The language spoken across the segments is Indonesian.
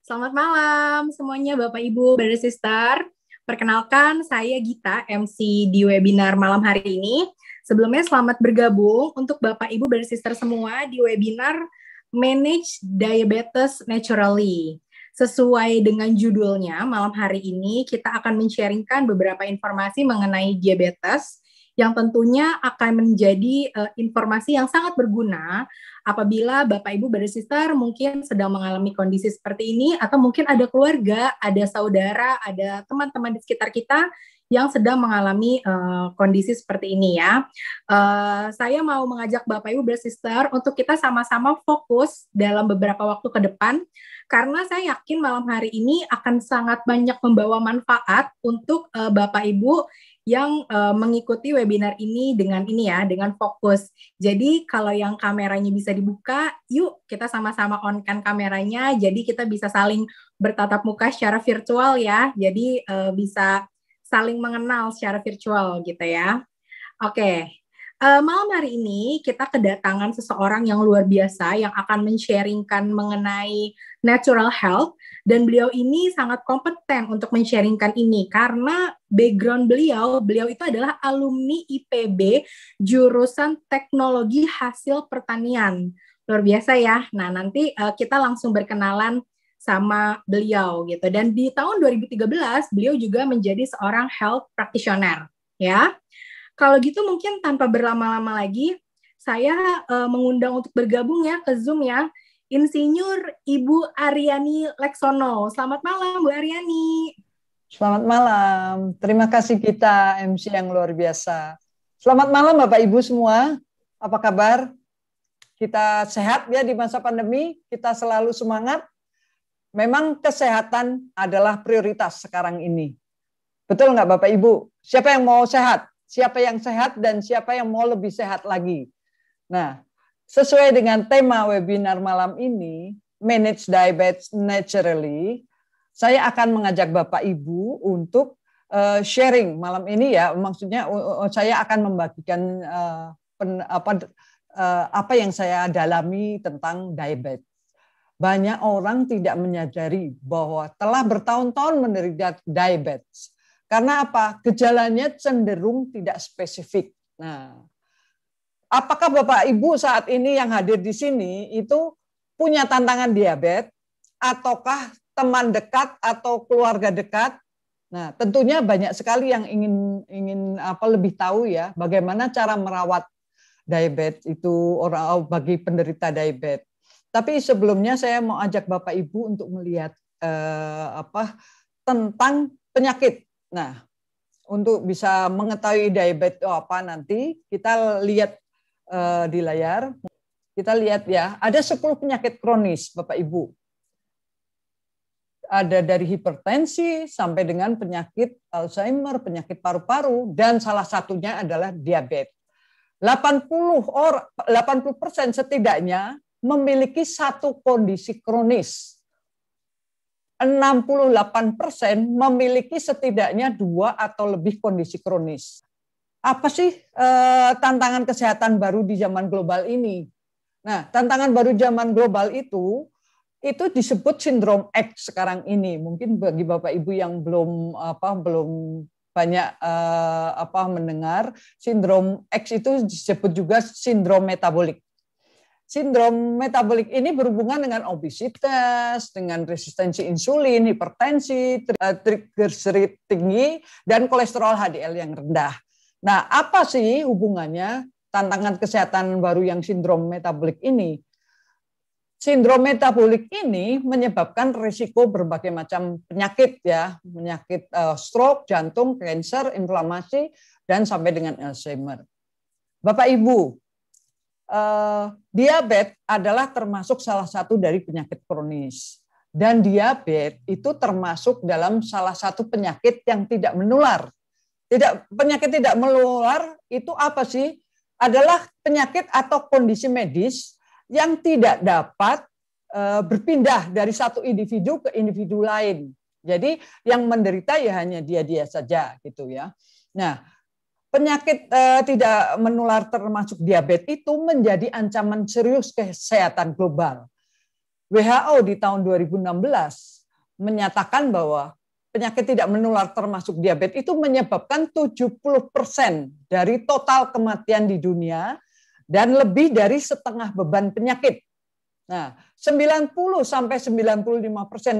Selamat malam semuanya Bapak Ibu, Brother Sister. Perkenalkan saya Gita, MC di webinar malam hari ini. Sebelumnya selamat bergabung untuk Bapak Ibu, Brother Sister semua di webinar Manage Diabetes Naturally. Sesuai dengan judulnya, malam hari ini kita akan men-sharingkan beberapa informasi mengenai diabetes yang tentunya akan menjadi informasi yang sangat berguna apabila Bapak Ibu Brother Sister mungkin sedang mengalami kondisi seperti ini, atau mungkin ada keluarga, ada saudara, ada teman-teman di sekitar kita yang sedang mengalami kondisi seperti ini ya. Saya mau mengajak Bapak Ibu Brother Sister untuk kita sama-sama fokus dalam beberapa waktu ke depan, karena saya yakin malam hari ini akan sangat banyak membawa manfaat untuk Bapak Ibu yang mengikuti webinar ini dengan fokus. Jadi kalau yang kameranya bisa dibuka, yuk kita sama-sama on-kan kameranya, jadi kita bisa saling bertatap muka secara virtual ya, jadi bisa saling mengenal secara virtual gitu ya. Oke, malam hari ini kita kedatangan seseorang yang luar biasa yang akan men-sharingkan mengenai natural health, dan beliau ini sangat kompeten untuk men-sharingkan ini karena background beliau itu adalah alumni IPB jurusan Teknologi Hasil Pertanian. Luar biasa ya. Nah, nanti kita langsung berkenalan sama beliau gitu. Dan di tahun 2013 beliau juga menjadi seorang health practitioner ya. Kalau gitu mungkin tanpa berlama-lama lagi, saya mengundang untuk bergabung ya ke Zoom ya, Insinyur Ibu Aryani Leksono. Selamat malam, Bu Aryani. Selamat malam. Terima kasih kita MC yang luar biasa. Selamat malam Bapak Ibu semua. Apa kabar? Kita sehat ya di masa pandemi. Kita selalu semangat. Memang kesehatan adalah prioritas sekarang ini. Betul nggak Bapak Ibu? Siapa yang mau sehat? Siapa yang sehat dan siapa yang mau lebih sehat lagi? Nah, sesuai dengan tema webinar malam ini, Manage Diabetes Naturally, saya akan mengajak Bapak Ibu untuk sharing malam ini ya. Maksudnya saya akan membagikan apa yang saya dalami tentang diabetes. Banyak orang tidak menyadari bahwa telah bertahun-tahun menderita diabetes. Karena apa? Gejalanya cenderung tidak spesifik. Nah, apakah Bapak Ibu saat ini yang hadir di sini itu punya tantangan diabetes, ataukah teman dekat atau keluarga dekat? Nah, tentunya banyak sekali yang ingin lebih tahu ya, bagaimana cara merawat diabetes itu bagi penderita diabetes. Tapi sebelumnya saya mau ajak Bapak Ibu untuk melihat tentang penyakit. Nah, untuk bisa mengetahui diabetes itu apa nanti kita lihat di layar. Kita lihat ya, ada 10 penyakit kronis Bapak Ibu. Ada dari hipertensi sampai dengan penyakit Alzheimer, penyakit paru-paru, dan salah satunya adalah diabetes. 80% setidaknya memiliki satu kondisi kronis. 68% memiliki setidaknya 2 atau lebih kondisi kronis. Apa sih tantangan kesehatan baru di zaman global ini? Nah, tantangan baru zaman global itu disebut sindrom X sekarang ini. Mungkin bagi Bapak Ibu yang belum banyak mendengar, sindrom X itu disebut juga sindrom metabolik. Sindrom metabolik ini berhubungan dengan obesitas, dengan resistensi insulin, hipertensi, triglycerid tinggi, dan kolesterol HDL yang rendah. Nah, apa sih hubungannya tantangan kesehatan baru yang sindrom metabolik ini? Sindrom metabolik ini menyebabkan risiko berbagai macam penyakit ya, penyakit stroke, jantung, kanker, inflamasi, dan sampai dengan Alzheimer. Bapak Ibu, diabetes adalah termasuk salah satu dari penyakit kronis. Dan diabetes itu termasuk dalam salah satu penyakit yang tidak menular. Penyakit tidak menular itu apa sih? Adalah penyakit atau kondisi medis yang tidak dapat berpindah dari satu individu ke individu lain. Jadi yang menderita ya hanya dia saja gitu ya. Nah, penyakit tidak menular termasuk diabetes itu menjadi ancaman serius kesehatan global. WHO di tahun 2016 menyatakan bahwa penyakit tidak menular termasuk diabetes itu menyebabkan 70% dari total kematian di dunia dan lebih dari setengah beban penyakit. Nah, 90-95%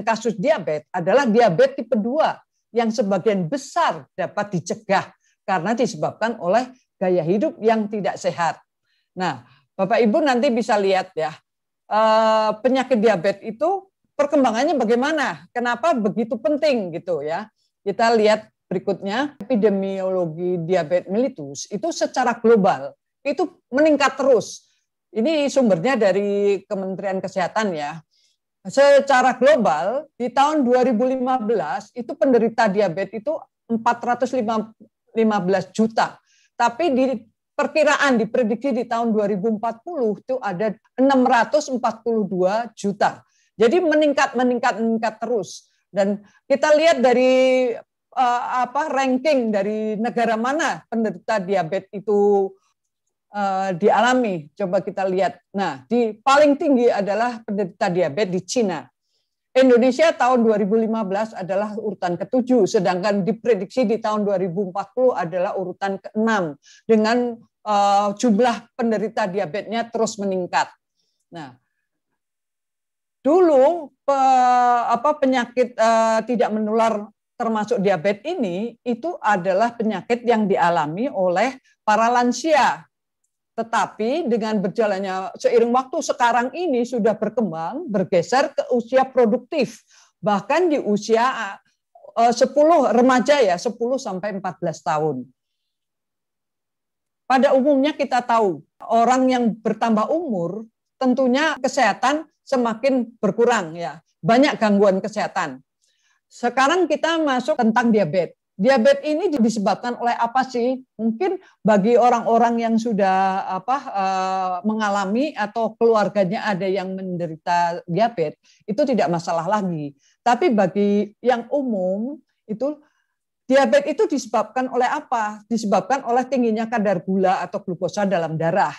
kasus diabetes adalah diabetes tipe 2 yang sebagian besar dapat dicegah karena disebabkan oleh gaya hidup yang tidak sehat. Nah, Bapak Ibu nanti bisa lihat ya, penyakit diabetes itu perkembangannya bagaimana, kenapa begitu penting gitu ya. Kita lihat berikutnya, epidemiologi diabetes mellitus itu secara global itu meningkat terus. Ini sumbernya dari Kementerian Kesehatan ya. Secara global di tahun 2015 itu penderita diabetes itu 415 juta. Tapi di perkiraan diprediksi di tahun 2040 itu ada 642 juta. Jadi meningkat terus. Dan kita lihat dari ranking dari negara mana penderita diabetes itu dialami. Coba kita lihat. Nah, di paling tinggi adalah penderita diabetes di Cina. Indonesia tahun 2015 adalah urutan ke-7, sedangkan diprediksi di tahun 2040 adalah urutan ke-6 dengan jumlah penderita diabetesnya terus meningkat. Nah, dulu penyakit tidak menular termasuk diabetes ini itu adalah penyakit yang dialami oleh para lansia. Tetapi dengan berjalannya seiring waktu sekarang ini sudah berkembang, bergeser ke usia produktif. Bahkan di usia 10 remaja ya, 10 sampai 14 tahun. Pada umumnya kita tahu, orang yang bertambah umur tentunya kesehatan semakin berkurang ya. Banyak gangguan kesehatan. Sekarang kita masuk tentang diabetes. Diabetes ini disebabkan oleh apa sih? Mungkin bagi orang-orang yang sudah mengalami atau keluarganya ada yang menderita diabetes itu tidak masalah lagi. Tapi bagi yang umum itu diabetes itu disebabkan oleh apa? Disebabkan oleh tingginya kadar gula atau glukosa dalam darah.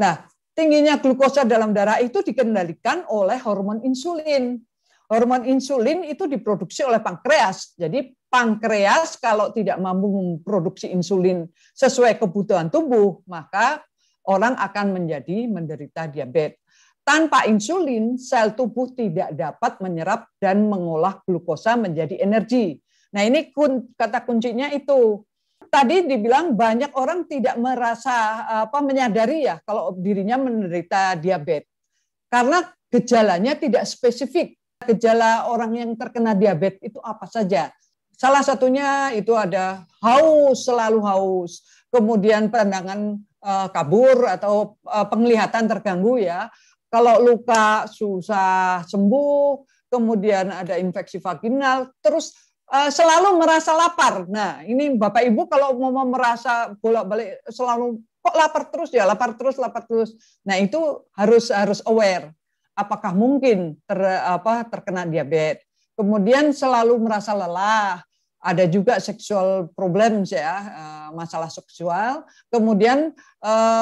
Nah, tingginya glukosa dalam darah itu dikendalikan oleh hormon insulin. Hormon insulin itu diproduksi oleh pankreas. Jadi pankreas kalau tidak mampu memproduksi insulin sesuai kebutuhan tubuh, maka orang akan menderita diabetes. Tanpa insulin, sel tubuh tidak dapat menyerap dan mengolah glukosa menjadi energi. Nah, ini kata kuncinya itu. Tadi dibilang banyak orang tidak merasa menyadari ya kalau dirinya menderita diabetes. Karena gejalanya tidak spesifik. Gejala orang yang terkena diabetes itu apa saja? Salah satunya itu ada haus, selalu haus. Kemudian pandangan kabur atau penglihatan terganggu ya. Kalau luka susah sembuh, kemudian ada infeksi vaginal, terus selalu merasa lapar. Nah, ini Bapak Ibu kalau mau merasa bolak-balik selalu kok lapar terus ya, lapar terus. Nah, itu harus aware. Apakah mungkin terkena diabetes? Kemudian selalu merasa lelah, ada juga sexual problems ya, masalah seksual. Kemudian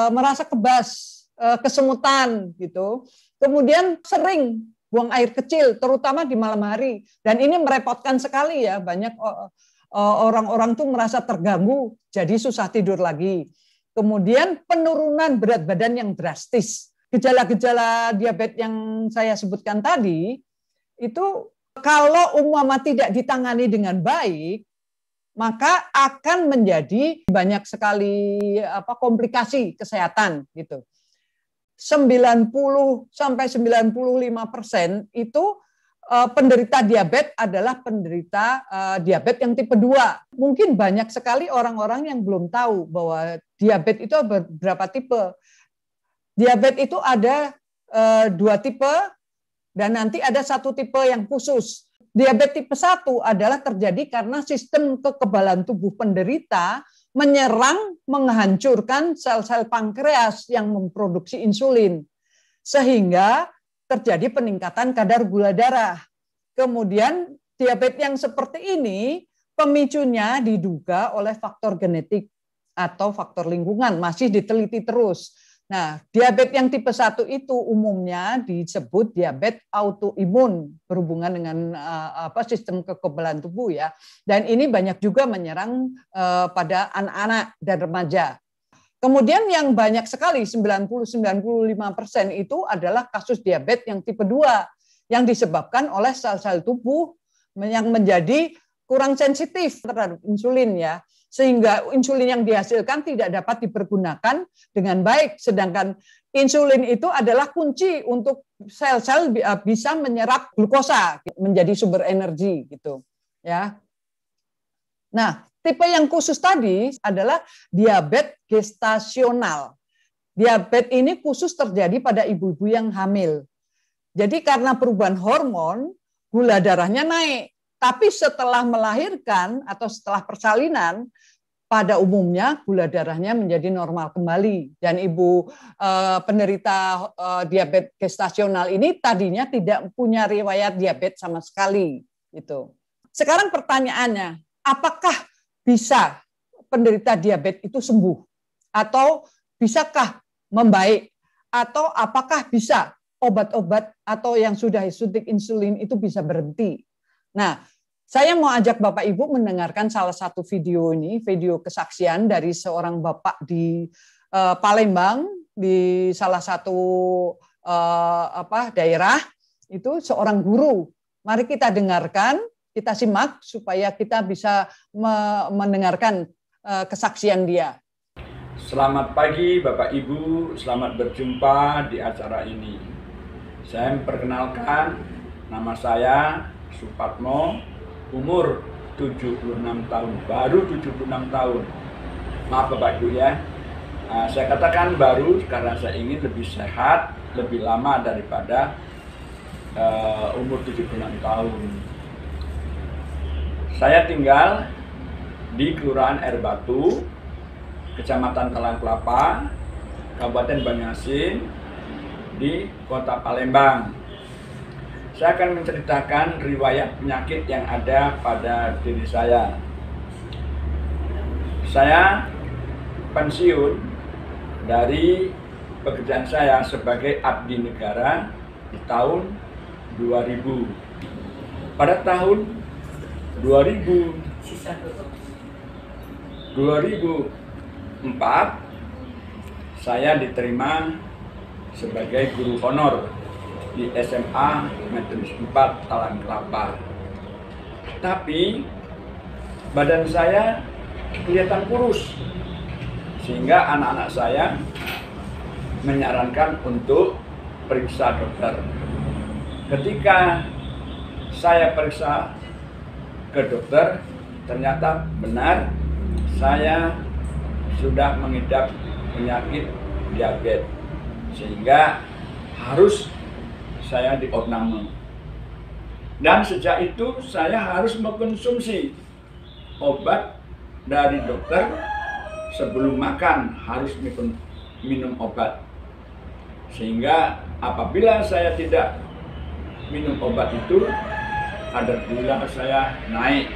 merasa kebas, kesemutan gitu. Kemudian sering buang air kecil, terutama di malam hari. Dan ini merepotkan sekali ya, banyak orang-orang tuh merasa terganggu, jadi susah tidur lagi. Kemudian penurunan berat badan yang drastis. Gejala-gejala diabetes yang saya sebutkan tadi, itu kalau umpama tidak ditangani dengan baik, maka akan menjadi banyak sekali komplikasi kesehatan gitu. 90-95% itu penderita diabetes adalah penderita diabetes yang tipe 2. Mungkin banyak sekali orang-orang yang belum tahu bahwa diabetes itu beberapa tipe. Diabetes itu ada 2 tipe dan nanti ada 1 tipe yang khusus. Diabetes tipe 1 adalah terjadi karena sistem kekebalan tubuh penderita menyerang, menghancurkan sel-sel pankreas yang memproduksi insulin. Sehingga terjadi peningkatan kadar gula darah. Kemudian diabetes yang seperti ini pemicunya diduga oleh faktor genetik atau faktor lingkungan, masih diteliti terus. Nah, diabetes yang tipe 1 itu umumnya disebut diabetes autoimun berhubungan dengan sistem kekebalan tubuh ya. Dan ini banyak juga menyerang pada anak-anak dan remaja. Kemudian yang banyak sekali 90-95% itu adalah kasus diabetes yang tipe 2 yang disebabkan oleh sel-sel tubuh yang menjadi kurang sensitif terhadap insulin ya. Sehingga insulin yang dihasilkan tidak dapat dipergunakan dengan baik. Sedangkan insulin itu adalah kunci untuk sel-sel bisa menyerap glukosa menjadi sumber energi gitu ya. Nah, tipe yang khusus tadi adalah diabetes gestasional. Diabetes ini khusus terjadi pada ibu-ibu yang hamil. Jadi karena perubahan hormon, gula darahnya naik. Tapi setelah melahirkan atau setelah persalinan, pada umumnya gula darahnya menjadi normal kembali. Dan ibu penderita diabetes gestasional ini tadinya tidak punya riwayat diabetes sama sekali. Gitu. Sekarang pertanyaannya, apakah bisa penderita diabetes itu sembuh? Atau bisakah membaik? Atau apakah bisa obat-obat atau yang sudah suntik insulin itu bisa berhenti? Nah, saya mau ajak Bapak Ibu mendengarkan salah satu video ini, video kesaksian dari seorang bapak di Palembang, di salah satu daerah, itu seorang guru. Mari kita dengarkan, kita simak supaya kita bisa mendengarkan kesaksian dia. Selamat pagi Bapak Ibu, selamat berjumpa di acara ini. Saya memperkenalkan, nama saya Supatmo, umur 76 tahun, baru 76 tahun. Maaf Bapak Ibu ya, saya katakan baru karena saya ingin lebih sehat, lebih lama daripada umur 76 tahun. Saya tinggal di Kelurahan Air Batu, Kecamatan Talang Kelapa, Kabupaten Banyuasin, di Kota Palembang. Saya akan menceritakan riwayat penyakit yang ada pada diri saya. Saya pensiun dari pekerjaan saya sebagai abdi negara di tahun 2000. Pada tahun 2004, saya diterima sebagai guru honor di SMA Metodis 4 Talang Kelapa. Tapi badan saya kelihatan kurus, sehingga anak-anak saya menyarankan untuk periksa dokter. Ketika saya periksa ke dokter, ternyata benar saya sudah mengidap penyakit diabetes, sehingga harus saya diopname. Dan sejak itu saya harus mengkonsumsi obat dari dokter. Sebelum makan harus minum obat. Sehingga apabila saya tidak minum obat itu, kadar gula saya naik.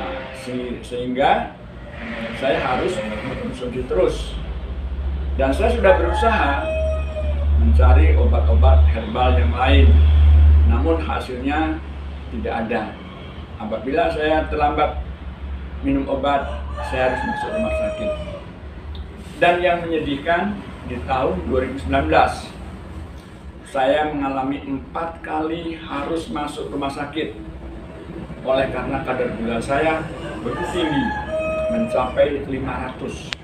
Nah, sehingga saya harus mengkonsumsi terus. Dan saya sudah berusaha mencari obat-obat herbal yang lain, namun hasilnya tidak ada. Apabila saya terlambat minum obat, saya harus masuk rumah sakit. Dan yang menyedihkan, di tahun 2019 saya mengalami 4 kali harus masuk rumah sakit oleh karena kadar gula saya begitu tinggi, mencapai 500.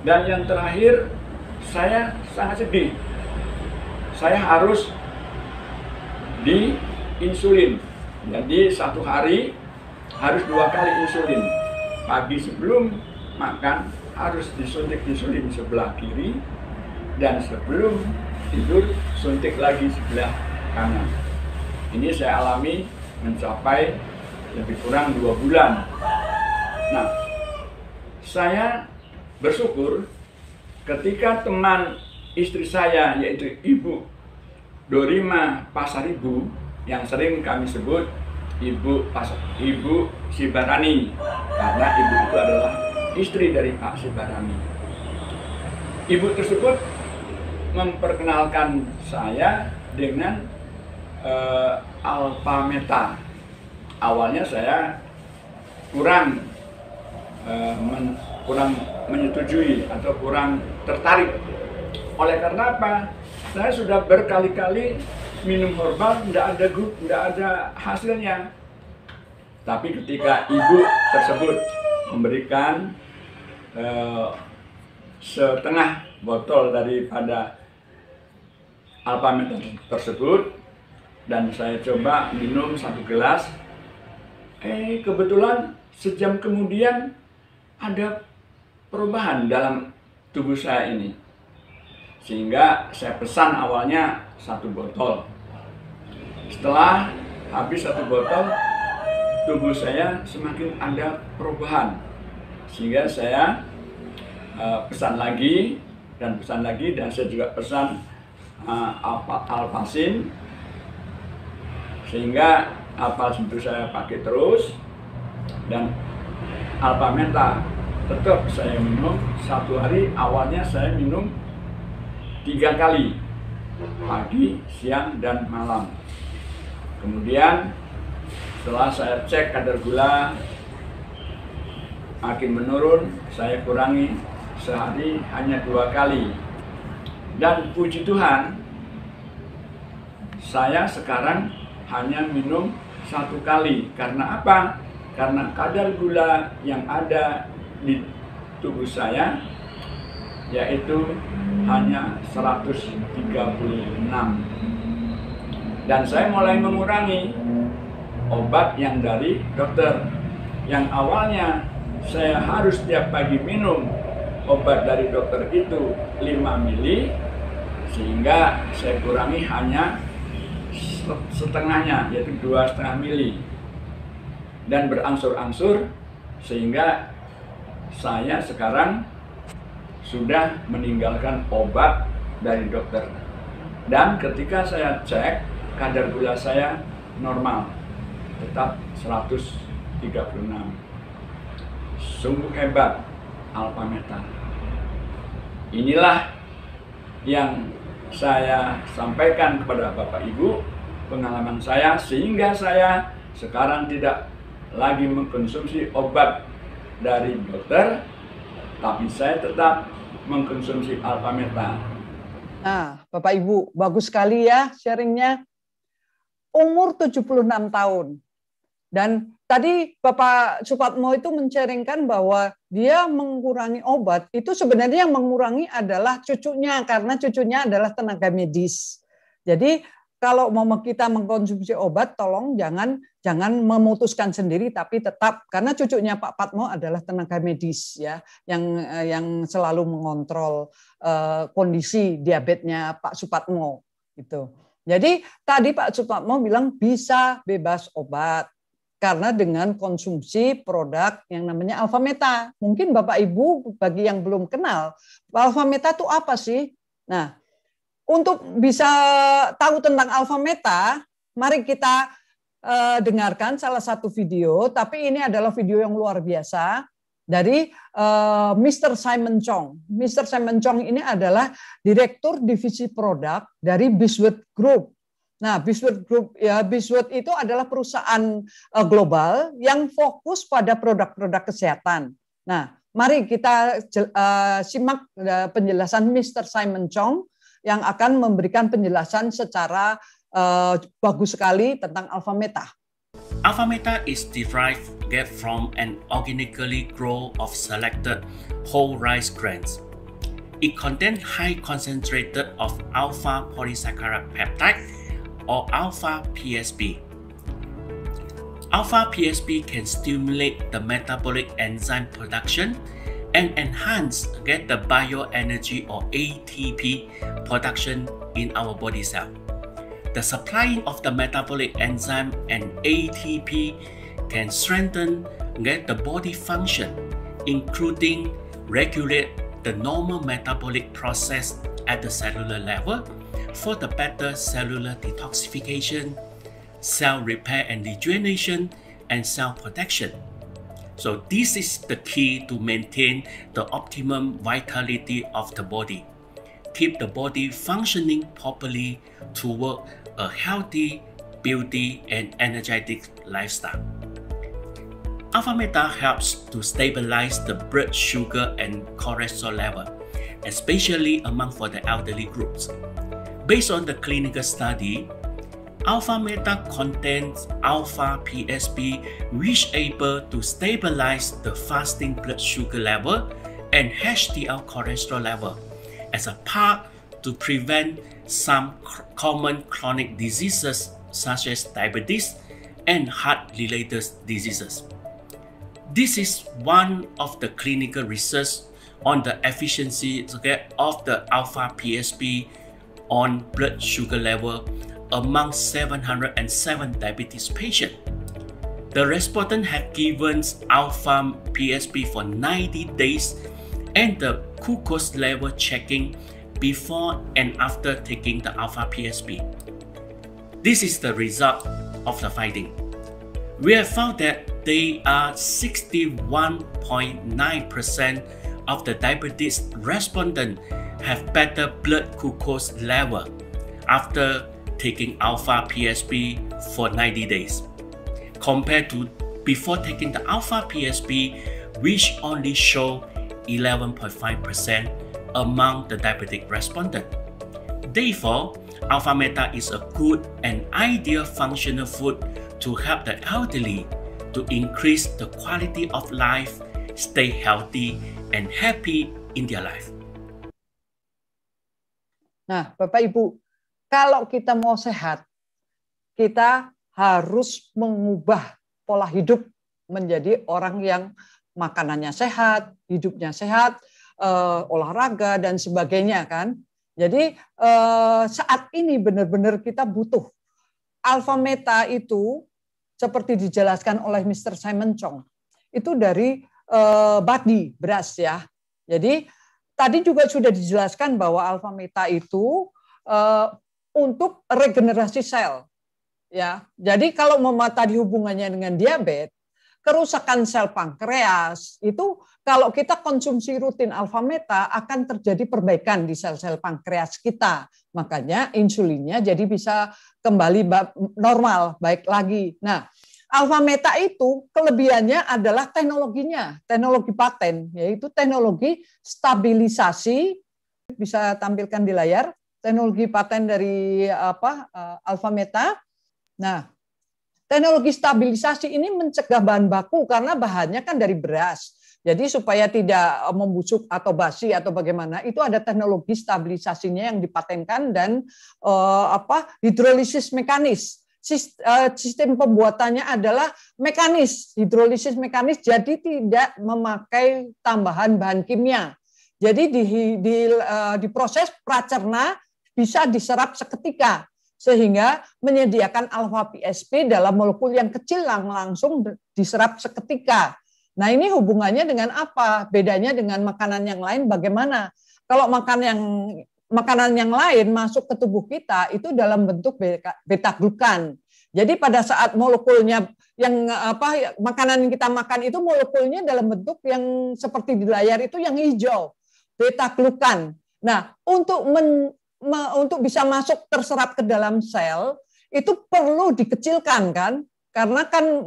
Dan yang terakhir, saya sangat sedih. Saya harus diinsulin. Jadi satu hari harus 2 kali insulin. Pagi sebelum makan harus disuntik insulin sebelah kiri, dan sebelum tidur suntik lagi sebelah kanan. Ini saya alami mencapai lebih kurang 2 bulan. Nah, saya bersyukur ketika teman istri saya, yaitu Ibu Dorima Pasaribu, yang sering kami sebut Ibu Sibarani, karena ibu itu adalah istri dari Pak Sibarani. ibu tersebut memperkenalkan saya dengan alpha meta. Awalnya saya kurang menyetujui atau kurang tertarik. Oleh karena apa? Saya sudah berkali-kali minum herbal, tidak ada hasilnya. Tapi ketika ibu tersebut memberikan setengah botol daripada alpha meta tersebut, dan saya coba minum 1 gelas, kebetulan sejam kemudian ada perubahan dalam tubuh saya ini. Sehingga saya pesan awalnya 1 botol. Setelah habis 1 botol, tubuh saya semakin ada perubahan. Sehingga saya pesan lagi, dan saya juga pesan Alphasin. Sehingga Alphasin itu saya pakai terus, dan alpha meta tetap saya minum. 1 hari awalnya saya minum 3 kali, pagi, siang, dan malam. Kemudian setelah saya cek kadar gula makin menurun, saya kurangi sehari hanya 2 kali. Dan puji Tuhan, saya sekarang hanya minum 1 kali. Karena apa? Karena kadar gula yang ada di tubuh saya yaitu hanya 136. Dan saya mulai mengurangi obat yang dari dokter. Yang awalnya saya harus setiap pagi minum obat dari dokter itu 5 mili, sehingga saya kurangi hanya setengahnya, yaitu 2,5 mili. Dan berangsur-angsur sehingga saya sekarang sudah meninggalkan obat dari dokter. Dan ketika saya cek, kadar gula saya normal, tetap 136. Sungguh hebat alpha meta. Inilah yang saya sampaikan kepada Bapak Ibu, pengalaman saya, sehingga saya sekarang tidak lagi mengkonsumsi obat dari dokter, tapi saya tetap mengkonsumsi alpha meta. Nah, Bapak Ibu, bagus sekali ya sharingnya. Umur 76 tahun. Dan tadi Bapak Supatmo itu men-sharingkan bahwa dia mengurangi obat. Itu sebenarnya yang mengurangi adalah cucunya, karena cucunya adalah tenaga medis. Jadi kalau mau kita mengkonsumsi obat, tolong jangan memutuskan sendiri, tapi tetap, karena cucunya Pak Patmo adalah tenaga medis ya, yang selalu mengontrol kondisi diabetesnya Pak Supatmo gitu. Jadi tadi Pak Supatmo bilang bisa bebas obat karena dengan konsumsi produk yang namanya alpha meta. Mungkin Bapak Ibu bagi yang belum kenal, alpha meta itu apa sih? Nah, untuk bisa tahu tentang alpha meta, mari kita dengarkan salah satu video, tapi ini adalah video yang luar biasa dari Mr. Simon Chong. Mr. Simon Chong ini adalah Direktur Divisi Produk dari Biswed Group. Nah, Biswed Group ya, Biswed itu adalah perusahaan global yang fokus pada produk-produk kesehatan. Nah, mari kita simak penjelasan Mr. Simon Chong yang akan memberikan penjelasan secara bagus sekali tentang alpha meta. Alpha meta is derived from an organically grown of selected whole rice grains. It contains high concentrated of alpha polysaccharide peptide or alpha PSP. Alpha PSP can stimulate the metabolic enzyme production and enhance the bioenergy or ATP production in our body cell. The supplying of the metabolic enzyme and ATP can strengthen the body function, including regulate the normal metabolic process at the cellular level for the better cellular detoxification, cell repair and rejuvenation, and cell protection. So this is the key to maintain the optimum vitality of the body. Keep the body functioning properly toward a healthy, beauty, and energetic lifestyle. Alpha Meta helps to stabilize the blood sugar and cholesterol level, especially among for the elderly groups. Based on the clinical study, Alpha Meta contains alpha PSP, which able to stabilize the fasting blood sugar level and HDL cholesterol level as a part to prevent some common chronic diseases such as diabetes and heart-related diseases. This is one of the clinical research on the efficiency of the alpha PSP on blood sugar level among 707 diabetes patients. The respondents have given alpha PSP for 90 days and the glucose level checking before and after taking the alpha PSP. This is the result of the finding. We have found that they are 61.9% of the diabetes respondents have better blood glucose level after taking alpha PSP for 90 days compared to before taking the alpha PSP, which only show 11.5% among the diabetic respondent. Therefore, Alpha Meta is a good and ideal functional food to help the elderly to increase the quality of life, stay healthy, and happy in their life. Nah, Bapak Ibu, kalau kita mau sehat, kita harus mengubah pola hidup menjadi orang yang makanannya sehat, hidupnya sehat, olahraga dan sebagainya kan. Jadi saat ini benar-benar kita butuh Alpha Meta itu seperti dijelaskan oleh Mr. Simon Chong. Itu dari badi, beras ya. Jadi tadi juga sudah dijelaskan bahwa Alpha Meta itu untuk regenerasi sel. Ya, jadi kalau tadi hubungannya dengan diabetes, kerusakan sel pankreas itu kalau kita konsumsi rutin Alpha Meta akan terjadi perbaikan di sel-sel pankreas kita. Makanya insulinnya jadi bisa kembali normal, baik lagi. Nah, Alpha Meta itu kelebihannya adalah teknologinya, teknologi paten, yaitu teknologi stabilisasi. Bisa tampilkan di layar teknologi paten dari Alpha Meta. Nah, teknologi stabilisasi ini mencegah bahan baku karena bahannya kan dari beras. Jadi supaya tidak membusuk atau basi atau bagaimana, itu ada teknologi stabilisasinya yang dipatenkan dan hidrolisis mekanis. Sistem pembuatannya adalah mekanis, hidrolisis mekanis, jadi tidak memakai tambahan bahan kimia. Jadi di proses pracerna bisa diserap seketika, sehingga menyediakan alpha PSP dalam molekul yang kecil yang langsung diserap seketika. Nah, ini hubungannya dengan apa? Bedanya dengan makanan yang lain bagaimana? Kalau makanan yang lain masuk ke tubuh kita itu dalam bentuk beta glukan. Jadi pada saat molekulnya yang makanan yang kita makan itu molekulnya dalam bentuk yang seperti di layar itu yang hijau, beta glukan. Nah, untuk bisa masuk terserap ke dalam sel itu perlu dikecilkan kan, karena kan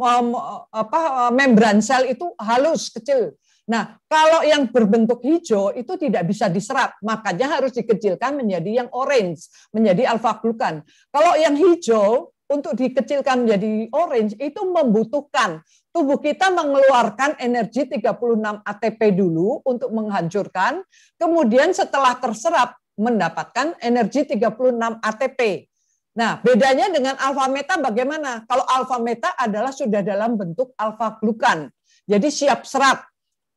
membran sel itu halus kecil. Nah, kalau yang berbentuk hijau itu tidak bisa diserap, makanya harus dikecilkan menjadi yang orange, menjadi alpha glukan. Kalau yang hijau untuk dikecilkan menjadi orange itu membutuhkan tubuh kita mengeluarkan energi 36 ATP dulu untuk menghancurkan, kemudian setelah terserap mendapatkan energi 36 ATP. Nah, bedanya dengan alpha meta bagaimana? Kalau alpha meta adalah sudah dalam bentuk alpha glukan. Jadi siap serap.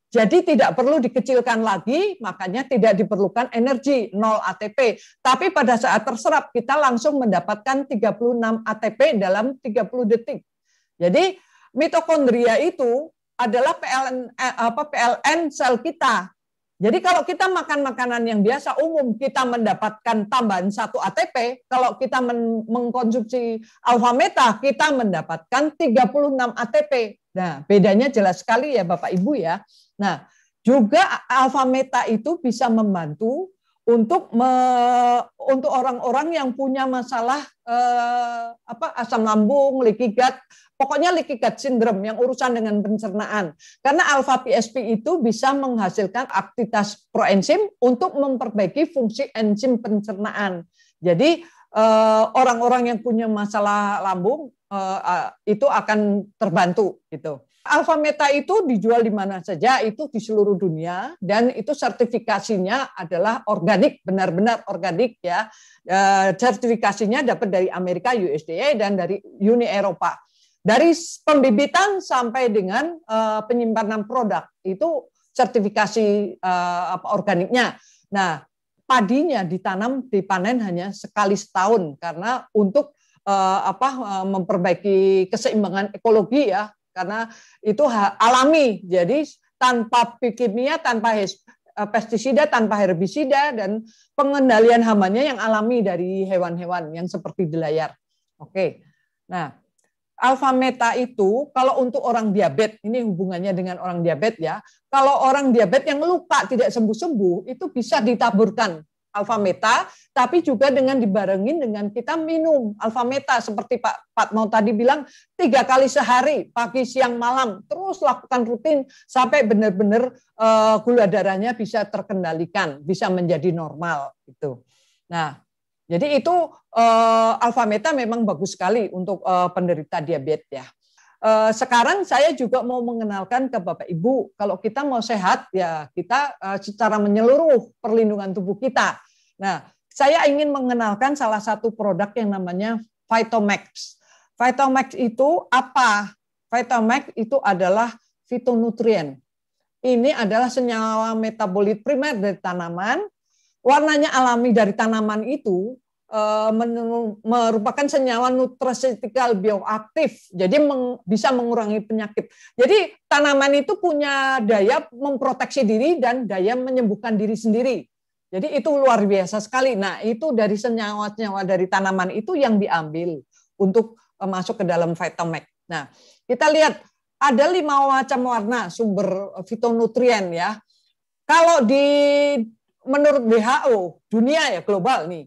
Jadi tidak perlu dikecilkan lagi, makanya tidak diperlukan energi 0 ATP. Tapi pada saat terserap kita langsung mendapatkan 36 ATP dalam 30 detik. Jadi mitokondria itu adalah PLN sel kita. Jadi kalau kita makan makanan yang biasa umum, kita mendapatkan tambahan 1 ATP. Kalau kita mengkonsumsi alpha meta, kita mendapatkan 36 ATP. Nah, bedanya jelas sekali ya Bapak Ibu ya. Nah, juga alfa meta itu bisa membantu untuk orang-orang yang punya masalah asam lambung, leaky gut, pokoknya leaky gut syndrome yang urusan dengan pencernaan. Karena alfa PSP itu bisa menghasilkan aktivitas proenzim untuk memperbaiki fungsi enzim pencernaan. Jadi orang-orang yang punya masalah lambung itu akan terbantu gitu. Alfa Meta itu dijual di mana saja, itu di seluruh dunia, dan itu sertifikasinya adalah organik, benar-benar organik ya. Sertifikasinya dapat dari Amerika USDA dan dari Uni Eropa. Dari pembibitan sampai dengan penyimpanan produk itu sertifikasi organiknya. Nah, padinya dipanen hanya sekali setahun karena untuk memperbaiki keseimbangan ekologi ya. Karena itu alami, jadi tanpa kimia, tanpa pestisida, tanpa herbisida, dan pengendalian hamanya yang alami dari hewan-hewan yang seperti di layar. Oke, nah alfa meta itu kalau untuk orang diabetes, ini hubungannya dengan orang diabetes ya. Kalau orang diabetes yang luka tidak sembuh-sembuh, itu bisa ditaburkan alfa meta, tapi juga dengan dibarengin dengan kita minum alfa meta seperti Pak Patmo tadi bilang 3 kali sehari, pagi, siang, malam, terus lakukan rutin sampai benar-benar gula darahnya bisa terkendalikan, bisa menjadi normal gitu. Nah, jadi itu alfa meta memang bagus sekali untuk penderita diabetes ya. Sekarang saya juga mau mengenalkan ke Bapak Ibu, kalau kita mau sehat ya kita secara menyeluruh perlindungan tubuh kita. Nah, saya ingin mengenalkan salah satu produk yang namanya Phytomax. Phytomax itu apa? Phytomax itu adalah fitonutrien. Ini adalah senyawa metabolit primer dari tanaman. Warnanya alami dari tanaman itu merupakan senyawa nutraceutical bioaktif, jadi bisa mengurangi penyakit. Jadi tanaman itu punya daya memproteksi diri dan daya menyembuhkan diri sendiri. Jadi itu luar biasa sekali. Nah itu dari senyawa-senyawa dari tanaman itu yang diambil untuk masuk ke dalam Phytomax. Nah kita lihat ada 5 macam warna sumber fitonutrien ya. Kalau menurut WHO dunia ya global nih,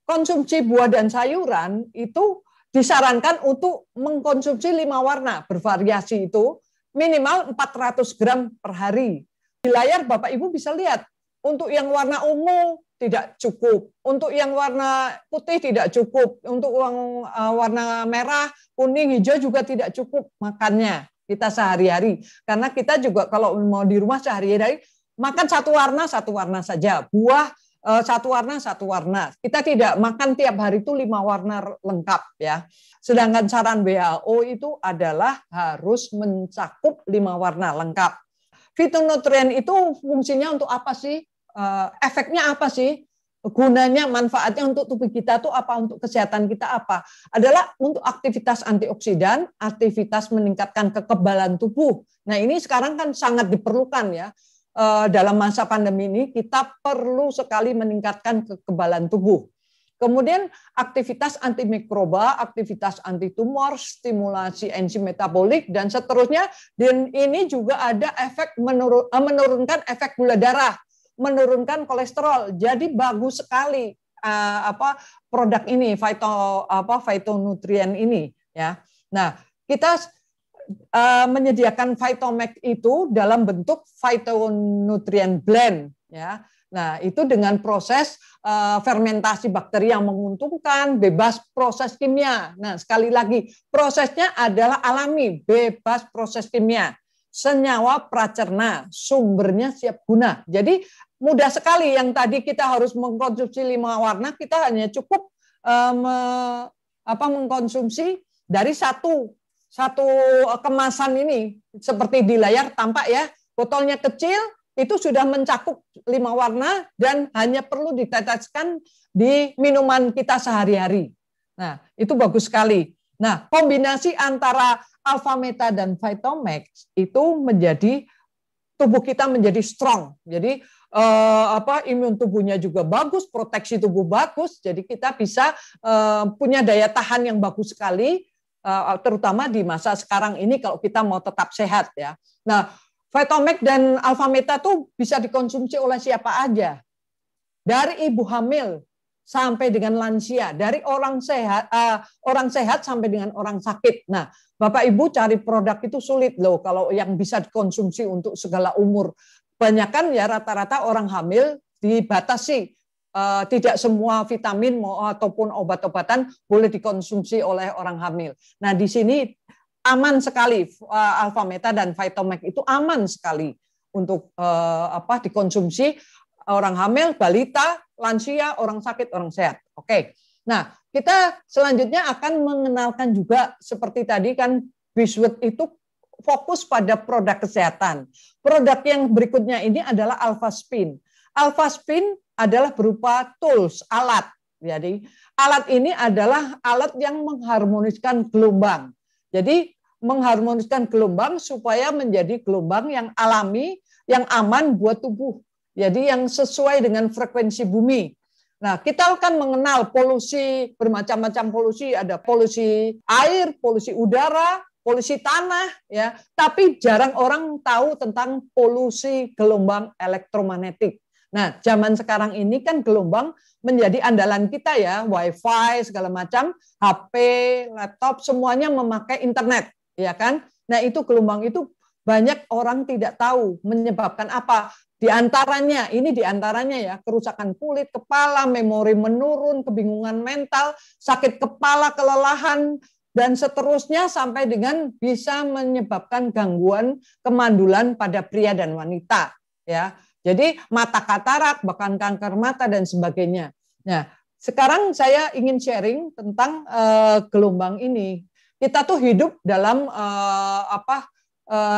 konsumsi buah dan sayuran itu disarankan untuk mengkonsumsi 5 warna bervariasi itu minimal 400 gram per hari. Di layar Bapak Ibu bisa lihat, untuk yang warna ungu tidak cukup, untuk yang warna putih tidak cukup, untuk yang warna merah, kuning, hijau juga tidak cukup makannya kita sehari-hari. Karena kita juga kalau mau di rumah sehari-hari makan satu warna saja, buah satu warna. Kita tidak makan tiap hari itu 5 warna lengkap ya. Sedangkan saran WHO itu adalah harus mencakup 5 warna lengkap. Fitonutrien itu fungsinya untuk apa sih? Efeknya apa sih? Gunanya, manfaatnya untuk tubuh kita itu apa? Untuk kesehatan kita apa? Adalah untuk aktivitas antioksidan, aktivitas meningkatkan kekebalan tubuh. Nah ini sekarang kan sangat diperlukan ya. Dalam masa pandemi ini kita perlu sekali meningkatkan kekebalan tubuh. Kemudian aktivitas antimikroba, aktivitas antitumor, stimulasi enzim metabolik dan seterusnya. Dan ini juga ada efek menurunkan efek gula darah, menurunkan kolesterol. Jadi bagus sekali produk ini fitonutrien ini ya. Nah, kita menyediakan Phytomax itu dalam bentuk fitonutrien blend ya. Nah, itu dengan proses fermentasi bakteri yang menguntungkan, bebas proses kimia. Nah, sekali lagi, prosesnya adalah alami, bebas proses kimia. Senyawa pracerna, sumbernya siap guna. Jadi mudah sekali, yang tadi kita harus mengkonsumsi 5 warna, kita hanya cukup mengkonsumsi dari satu kemasan ini. Seperti di layar tampak ya, botolnya kecil, itu sudah mencakup 5 warna dan hanya perlu diteteskan di minuman kita sehari-hari. Nah, itu bagus sekali. Nah, kombinasi antara alfa meta dan Phytomax itu menjadi tubuh kita menjadi strong. Jadi imun tubuhnya juga bagus, proteksi tubuh bagus. Jadi kita bisa punya daya tahan yang bagus sekali. terutama di masa sekarang ini kalau kita mau tetap sehat ya. Nah, Vitomax dan Alpha Meta tuh bisa dikonsumsi oleh siapa aja. Dari ibu hamil sampai dengan lansia, dari orang sehat sampai dengan orang sakit. Nah, Bapak Ibu cari produk itu sulit loh kalau yang bisa dikonsumsi untuk segala umur. Banyakan ya rata-rata orang hamil dibatasi. Tidak semua vitamin ataupun obat-obatan boleh dikonsumsi oleh orang hamil. Nah, di sini aman sekali Alpha Meta dan Vitomax itu aman sekali untuk dikonsumsi orang hamil, balita, lansia, orang sakit, orang sehat. Oke. Nah, kita selanjutnya akan mengenalkan juga seperti tadi kan Beeswax itu fokus pada produk kesehatan. Produk yang berikutnya ini adalah Alpha Spin. Alpha Spin adalah berupa tools, alat. Jadi, alat ini adalah alat yang mengharmoniskan gelombang. Jadi, mengharmoniskan gelombang supaya menjadi gelombang yang alami, yang aman buat tubuh. Jadi yang sesuai dengan frekuensi bumi. Nah, kita akan mengenal polusi, bermacam-macam polusi, ada polusi air, polusi udara, polusi tanah, ya. Tapi jarang orang tahu tentang polusi gelombang elektromagnetik. Nah, zaman sekarang ini kan gelombang menjadi andalan kita ya, WiFi segala macam, HP, laptop semuanya memakai internet, ya kan? Nah, itu gelombang itu banyak orang tidak tahu menyebabkan apa. Di antaranya ya, kerusakan kulit, kepala, memori menurun, kebingungan mental, sakit kepala, kelelahan, dan seterusnya sampai dengan bisa menyebabkan gangguan kemandulan pada pria dan wanita. Ya, jadi mata katarak, bahkan kanker mata dan sebagainya. Nah, sekarang saya ingin sharing tentang gelombang ini. Kita tuh hidup dalam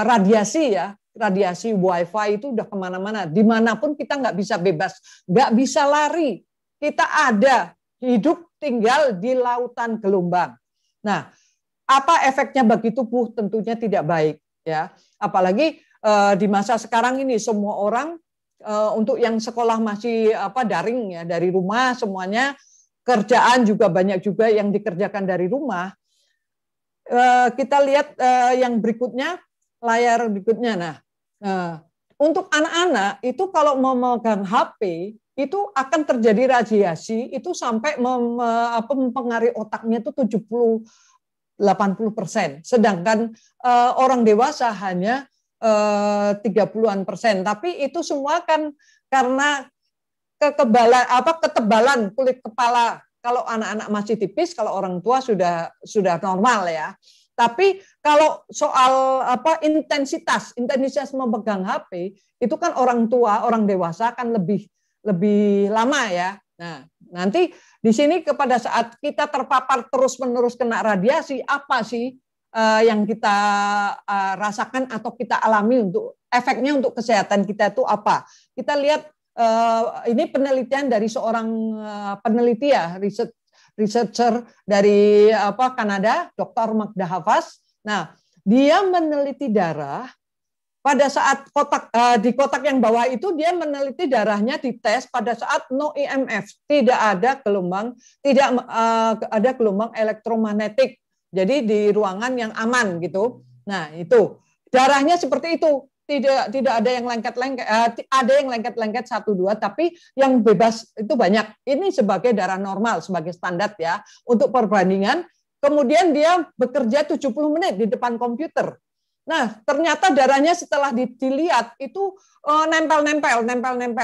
radiasi ya. Radiasi WiFi itu udah kemana-mana. Dimanapun kita nggak bisa bebas, nggak bisa lari. Kita ada, hidup tinggal di lautan gelombang. Nah, apa efeknya bagi tubuh? Tentunya tidak baik. Ya, apalagi di masa sekarang ini semua orang untuk yang sekolah masih daring ya dari rumah semuanya, kerjaan juga banyak juga yang dikerjakan dari rumah. Kita lihat yang berikutnya, layar berikutnya. Nah, untuk anak-anak itu kalau memegang HP itu akan terjadi radiasi itu sampai mempengaruhi otaknya itu 70-80%. Sedangkan orang dewasa hanya 30-an%. Tapi itu semua kan karena ketebalan kulit kepala. Kalau anak-anak masih tipis, kalau orang tua sudah normal ya. Tapi kalau soal intensitas memegang HP itu kan orang tua, orang dewasa kan lebih lama ya. Nah, nanti di sini pada saat kita terpapar terus-menerus kena radiasi, apa sih yang kita rasakan atau kita alami untuk efeknya untuk kesehatan kita itu apa? Kita lihat ini penelitian dari seorang peneliti ya, researcher dari Kanada, Dr. Magda Hafaz. Nah, dia meneliti darah pada saat di kotak yang bawah itu dia meneliti darahnya dites pada saat no EMF, tidak ada gelombang elektromagnetik. Jadi di ruangan yang aman gitu. Nah, itu darahnya seperti itu. Tidak ada yang lengket-lengket, ada yang lengket-lengket 1-2, tapi yang bebas itu banyak. Ini sebagai darah normal, sebagai standar ya. Untuk perbandingan, kemudian dia bekerja 70 menit di depan komputer. Nah, ternyata darahnya setelah dilihat itu nempel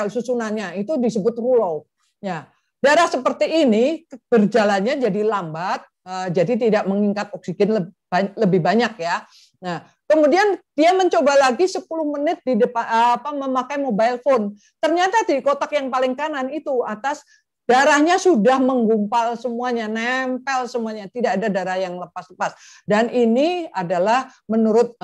susunannya, itu disebut rouleau. Ya, darah seperti ini berjalannya jadi lambat, jadi tidak mengikat oksigen lebih banyak ya. Nah, kemudian dia mencoba lagi 10 menit di depan memakai mobile phone. Ternyata di kotak yang paling kanan itu atas darahnya sudah menggumpal semuanya, nempel semuanya, tidak ada darah yang lepas-lepas. Dan ini adalah menurut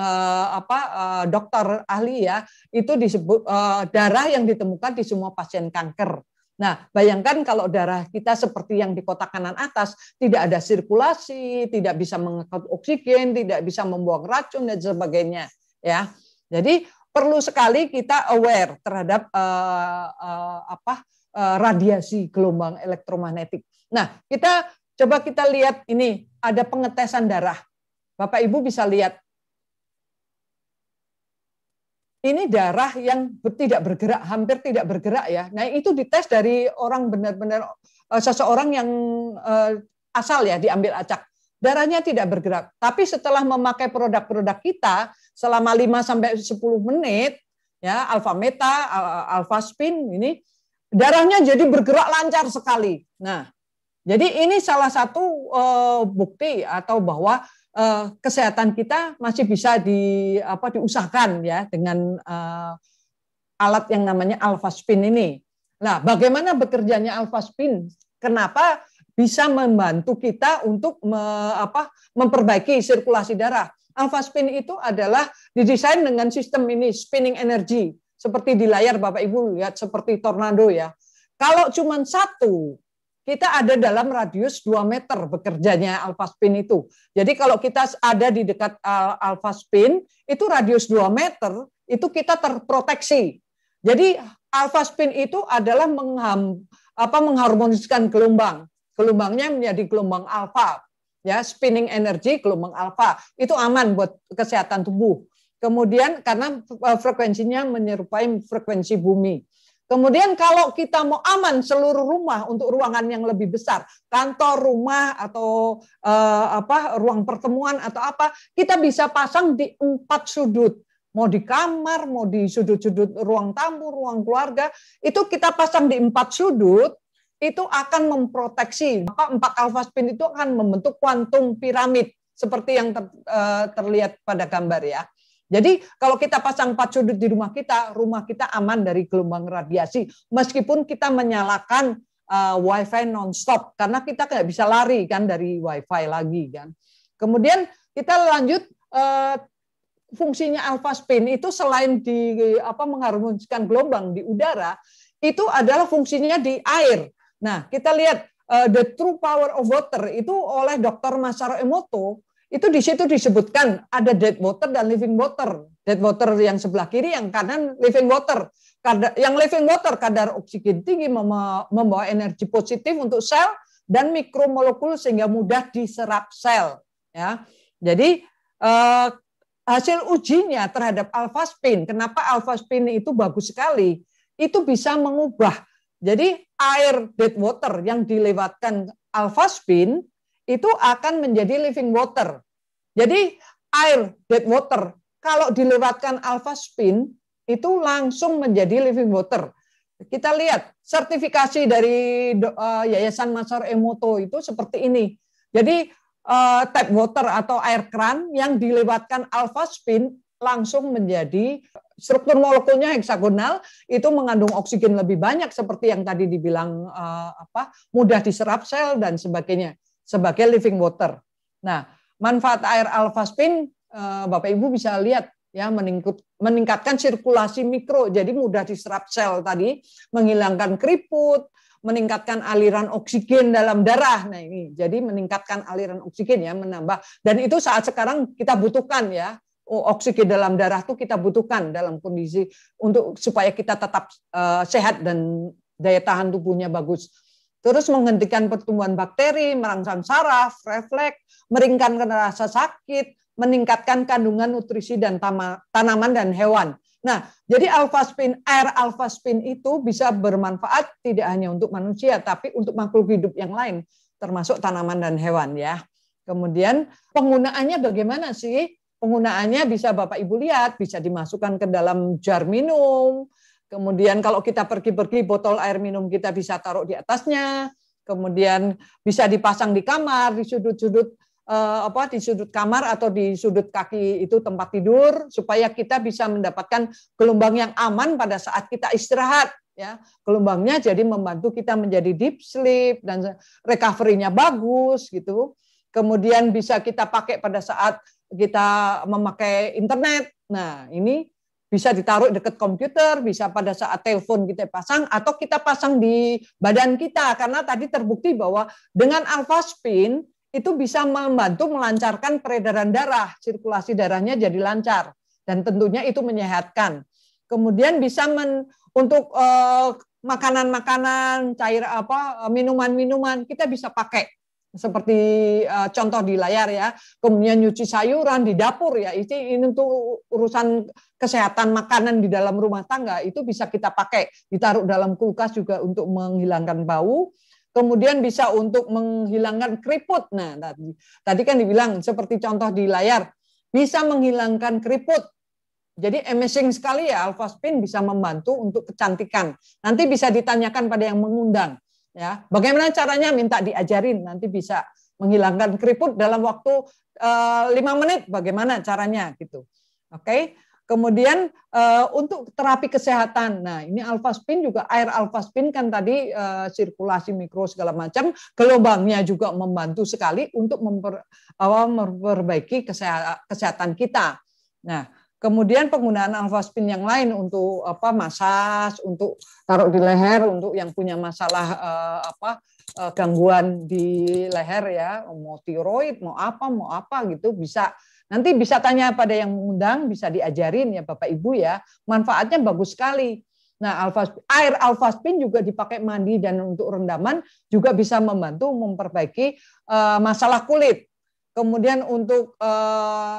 dokter ahli ya, itu disebut darah yang ditemukan di semua pasien kanker. Nah, bayangkan kalau darah kita seperti yang di kotak kanan atas, tidak ada sirkulasi, tidak bisa mengangkut oksigen, tidak bisa membuang racun dan sebagainya. Ya, jadi perlu sekali kita aware terhadap radiasi gelombang elektromagnetik. Nah, kita lihat ini ada pengetesan darah. Bapak Ibu bisa lihat. Ini darah yang tidak bergerak, hampir tidak bergerak ya. Nah, itu dites dari orang benar-benar seseorang yang asal ya diambil acak. Darahnya tidak bergerak. Tapi setelah memakai produk-produk kita selama 5 sampai 10 menit ya, Alpha Meta, Alpha Spin ini darahnya jadi bergerak lancar sekali. Nah, jadi ini salah satu bukti atau bahwa kesehatan kita masih bisa diusahakan ya dengan alat yang namanya Alpha Spin ini. Nah, bagaimana bekerjanya Alpha Spin? Kenapa bisa membantu kita untuk memperbaiki sirkulasi darah? Alpha Spin itu adalah didesain dengan sistem ini spinning energy, seperti di layar Bapak Ibu lihat seperti tornado ya. Kalau cuma satu, kita ada dalam radius 2 meter bekerjanya Alpha Spin itu. Jadi kalau kita ada di dekat Alpha Spin, itu radius 2 meter, itu kita terproteksi. Jadi Alpha Spin itu adalah mengharmoniskan gelombang. Gelombangnya menjadi gelombang alpha. Ya, spinning energy, gelombang alpha. Itu aman buat kesehatan tubuh. Kemudian karena frekuensinya menyerupai frekuensi bumi. Kemudian kalau kita mau aman seluruh rumah untuk ruangan yang lebih besar, kantor, rumah atau ruang pertemuan atau apa, kita bisa pasang di 4 sudut. Mau di kamar, mau di sudut-sudut ruang tamu, ruang keluarga, itu kita pasang di 4 sudut, itu akan memproteksi. 4 Alpha Spin itu akan membentuk kuantum piramid seperti yang terlihat pada gambar ya. Jadi kalau kita pasang 4 sudut di rumah kita aman dari gelombang radiasi. Meskipun kita menyalakan WiFi non-stop, karena kita nggak bisa lari kan dari WiFi lagi kan. Kemudian kita lanjut fungsinya Alpha Spin itu selain mengharmoniskan gelombang di udara, itu adalah fungsinya di air. Nah kita lihat The True Power of Water itu oleh Dr. Masaru Emoto. Itu di situ disebutkan ada dead water dan living water. Dead water yang sebelah kiri, yang kanan living water. Yang living water kadar oksigen tinggi membawa energi positif untuk sel dan mikromolekul sehingga mudah diserap sel. Ya, jadi hasil ujinya terhadap Alpha Spin. Kenapa Alpha Spin itu bagus sekali? Itu bisa mengubah. Jadi air dead water yang dilewatkan Alpha Spin itu akan menjadi living water. Jadi air dead water kalau dilewatkan Alpha Spin itu langsung menjadi living water. Kita lihat sertifikasi dari Yayasan Masaru Emoto itu seperti ini. Jadi tap water atau air keran yang dilewatkan Alpha Spin langsung menjadi struktur molekulnya heksagonal, itu mengandung oksigen lebih banyak seperti yang tadi dibilang mudah diserap sel dan sebagainya, sebagai living water. Nah, manfaat air Alpha Spin Bapak Ibu bisa lihat ya, meningkatkan sirkulasi mikro, jadi mudah diserap sel tadi, menghilangkan keriput, meningkatkan aliran oksigen dalam darah. Nah, ini jadi meningkatkan aliran oksigen ya, menambah, dan itu saat sekarang kita butuhkan ya. Oksigen dalam darah itu kita butuhkan dalam kondisi untuk supaya kita tetap sehat dan daya tahan tubuhnya bagus. Terus menghentikan pertumbuhan bakteri, merangsang saraf, refleks, meringankan rasa sakit, meningkatkan kandungan nutrisi dan tanaman dan hewan. Nah, jadi air Alpha Spin itu bisa bermanfaat tidak hanya untuk manusia, tapi untuk makhluk hidup yang lain, termasuk tanaman dan hewan ya. Kemudian penggunaannya bagaimana sih? Penggunaannya bisa Bapak Ibu lihat, bisa dimasukkan ke dalam jar minum. Kemudian kalau kita pergi-pergi, botol air minum kita bisa taruh di atasnya. Kemudian bisa dipasang di kamar, di sudut-sudut di sudut kamar atau di sudut kaki itu tempat tidur, supaya kita bisa mendapatkan gelombang yang aman pada saat kita istirahat. Ya, gelombangnya jadi membantu kita menjadi deep sleep dan recovery-nya bagus gitu. Kemudian bisa kita pakai pada saat kita memakai internet. Nah, ini bisa ditaruh dekat komputer, bisa pada saat telepon kita pasang, atau kita pasang di badan kita, karena tadi terbukti bahwa dengan Alpha Spin itu bisa membantu melancarkan peredaran darah, sirkulasi darahnya jadi lancar, dan tentunya itu menyehatkan. Kemudian bisa untuk makanan-makanan, cair minuman-minuman kita bisa pakai. seperti contoh di layar ya, kemudian nyuci sayuran di dapur ya, ini untuk urusan kesehatan makanan di dalam rumah tangga itu bisa kita pakai, ditaruh dalam kulkas juga untuk menghilangkan bau, kemudian bisa untuk menghilangkan keriput. Nah, tadi kan dibilang seperti contoh di layar, bisa menghilangkan keriput. Jadi amazing sekali ya, Alpha Spin bisa membantu untuk kecantikan. Nanti bisa ditanyakan pada yang mengundang. Ya, bagaimana caranya minta diajarin, nanti bisa menghilangkan keriput dalam waktu 5 menit, bagaimana caranya gitu. Oke. Kemudian untuk terapi kesehatan, nah ini Alpha Spin juga, air Alpha Spin kan tadi sirkulasi mikro segala macam, gelombangnya juga membantu sekali untuk memperbaiki kesehatan kita. Nah, kemudian penggunaan Alpha Spin yang lain untuk masas, untuk taruh di leher, untuk yang punya masalah gangguan di leher ya, mau tiroid, mau apa gitu, bisa nanti bisa tanya pada yang mengundang, bisa diajarin ya Bapak Ibu ya, manfaatnya bagus sekali. Nah, air Alpha Spin juga dipakai mandi dan untuk rendaman juga bisa membantu memperbaiki masalah kulit. Kemudian untuk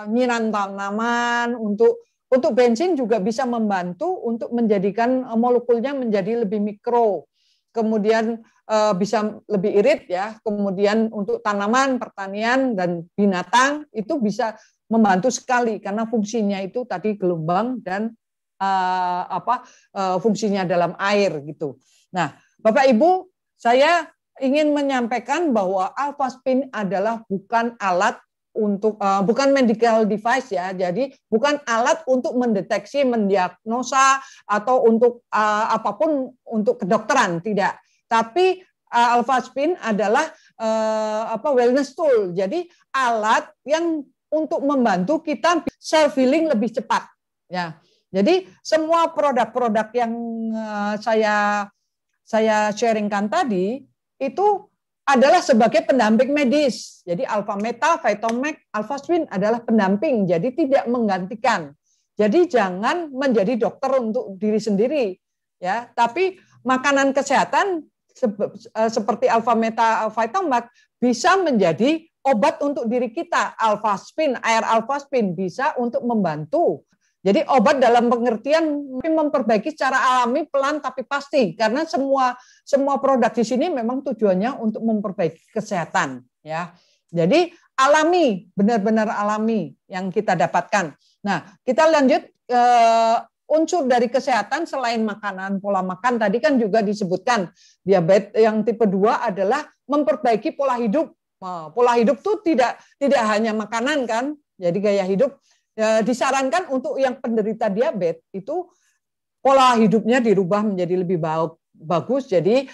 nyiram tanaman, untuk bensin juga bisa membantu untuk menjadikan molekulnya menjadi lebih mikro. Kemudian bisa lebih irit ya. Kemudian untuk tanaman, pertanian dan binatang itu bisa membantu sekali karena fungsinya itu tadi gelombang dan fungsinya dalam air gitu. Nah, Bapak Ibu, saya ingin menyampaikan bahwa Alpha Spin adalah bukan alat untuk bukan medical device ya. Jadi bukan alat untuk mendeteksi, mendiagnosa atau untuk apapun untuk kedokteran, tidak. Tapi Alpha Spin adalah wellness tool. Jadi alat yang untuk membantu kita self healing lebih cepat ya. Jadi semua produk-produk yang saya sharingkan tadi itu adalah sebagai pendamping medis. Jadi Alpha Meta, Vitamak, Alpha Spin adalah pendamping, jadi tidak menggantikan. Jadi jangan menjadi dokter untuk diri sendiri ya, tapi makanan kesehatan seperti Alpha Meta, Vitamak bisa menjadi obat untuk diri kita. Alpha Spin, air Alpha Spin bisa untuk membantu. Jadi obat dalam pengertian memperbaiki secara alami, pelan tapi pasti. Karena semua produk di sini memang tujuannya untuk memperbaiki kesehatan. Ya, jadi alami, benar-benar alami yang kita dapatkan. Nah, kita lanjut unsur dari kesehatan selain makanan, pola makan. Tadi kan juga disebutkan diabetes yang tipe 2 adalah memperbaiki pola hidup. Pola hidup itu tidak hanya makanan kan, jadi gaya hidup. Disarankan untuk yang penderita diabetes itu pola hidupnya dirubah menjadi lebih bagus. Jadi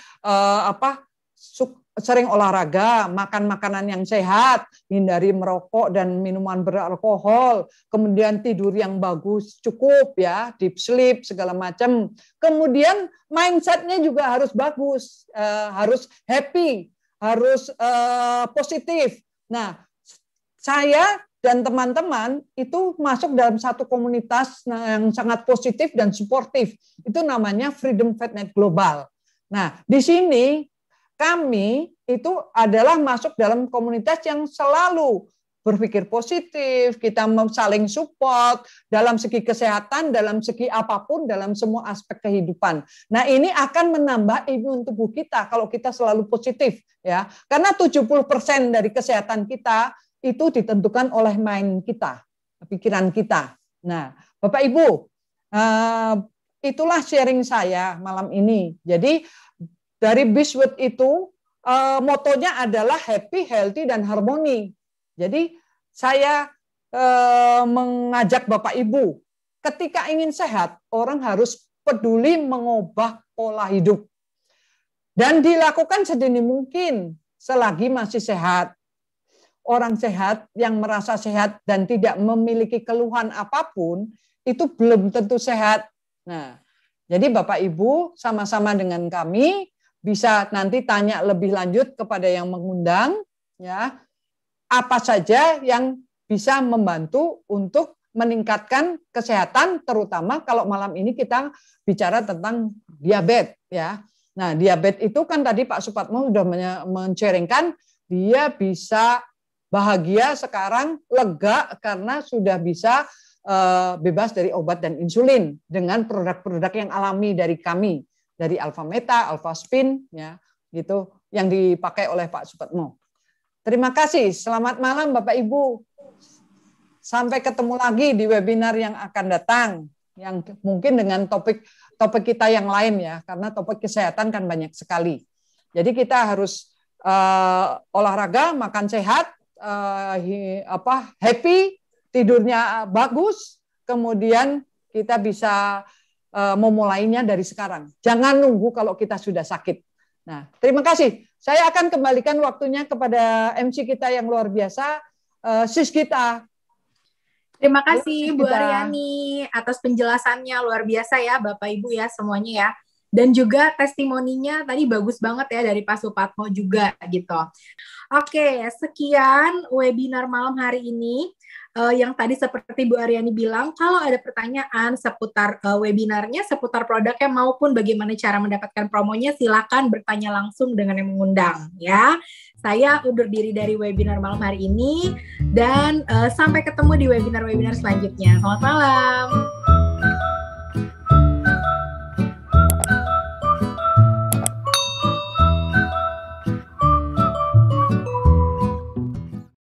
sering olahraga, makan makanan yang sehat, hindari merokok dan minuman beralkohol, kemudian tidur yang bagus cukup ya, deep sleep segala macam. Kemudian mindsetnya juga harus bagus, harus happy, harus positif. Nah, saya dan teman-teman itu masuk dalam satu komunitas yang sangat positif dan suportif. Itu namanya Freedom Fitnet Global. Nah, di sini kami itu adalah masuk dalam komunitas yang selalu berpikir positif, kita saling support dalam segi kesehatan, dalam segi apapun, dalam semua aspek kehidupan. Nah, ini akan menambah imun tubuh kita kalau kita selalu positif ya. Karena 70% dari kesehatan kita itu ditentukan oleh mind kita, pikiran kita. Nah, Bapak Ibu, itulah sharing saya malam ini. Jadi dari Beachwood itu motonya adalah happy, healthy, dan harmoni. Jadi saya mengajak Bapak Ibu, ketika ingin sehat, orang harus peduli mengubah pola hidup. Dan dilakukan sedini mungkin selagi masih sehat. Orang sehat yang merasa sehat dan tidak memiliki keluhan apapun, itu belum tentu sehat. Nah, jadi Bapak Ibu sama-sama dengan kami bisa nanti tanya lebih lanjut kepada yang mengundang, ya, apa saja yang bisa membantu untuk meningkatkan kesehatan, terutama kalau malam ini kita bicara tentang diabetes, ya. Nah, diabetes itu kan tadi Pak Supatmo sudah men-sharingkan dia bisa bahagia sekarang, lega karena sudah bisa bebas dari obat dan insulin dengan produk-produk yang alami dari kami, dari Alpha Meta, Alpha Spin, ya, gitu, yang dipakai oleh Pak Supatmo. Terima kasih. Selamat malam Bapak Ibu. Sampai ketemu lagi di webinar yang akan datang, yang mungkin dengan topik kita yang lain ya, karena topik kesehatan kan banyak sekali. Jadi kita harus olahraga, makan sehat, happy, tidurnya bagus, kemudian kita bisa memulainya dari sekarang. Jangan nunggu kalau kita sudah sakit. Nah, terima kasih. Saya akan kembalikan waktunya kepada MC kita yang luar biasa, Sis Gita. Terima kasih Bu Aryani atas penjelasannya, luar biasa ya Bapak Ibu ya semuanya ya. Dan juga testimoninya tadi bagus banget ya dari Pak Supatmo juga gitu. Oke, sekian webinar malam hari ini. Yang tadi seperti Bu Aryani bilang, kalau ada pertanyaan seputar webinarnya, seputar produknya maupun bagaimana cara mendapatkan promonya, silakan bertanya langsung dengan yang mengundang ya. Saya undur diri dari webinar malam hari ini dan sampai ketemu di webinar-webinar selanjutnya. Selamat malam.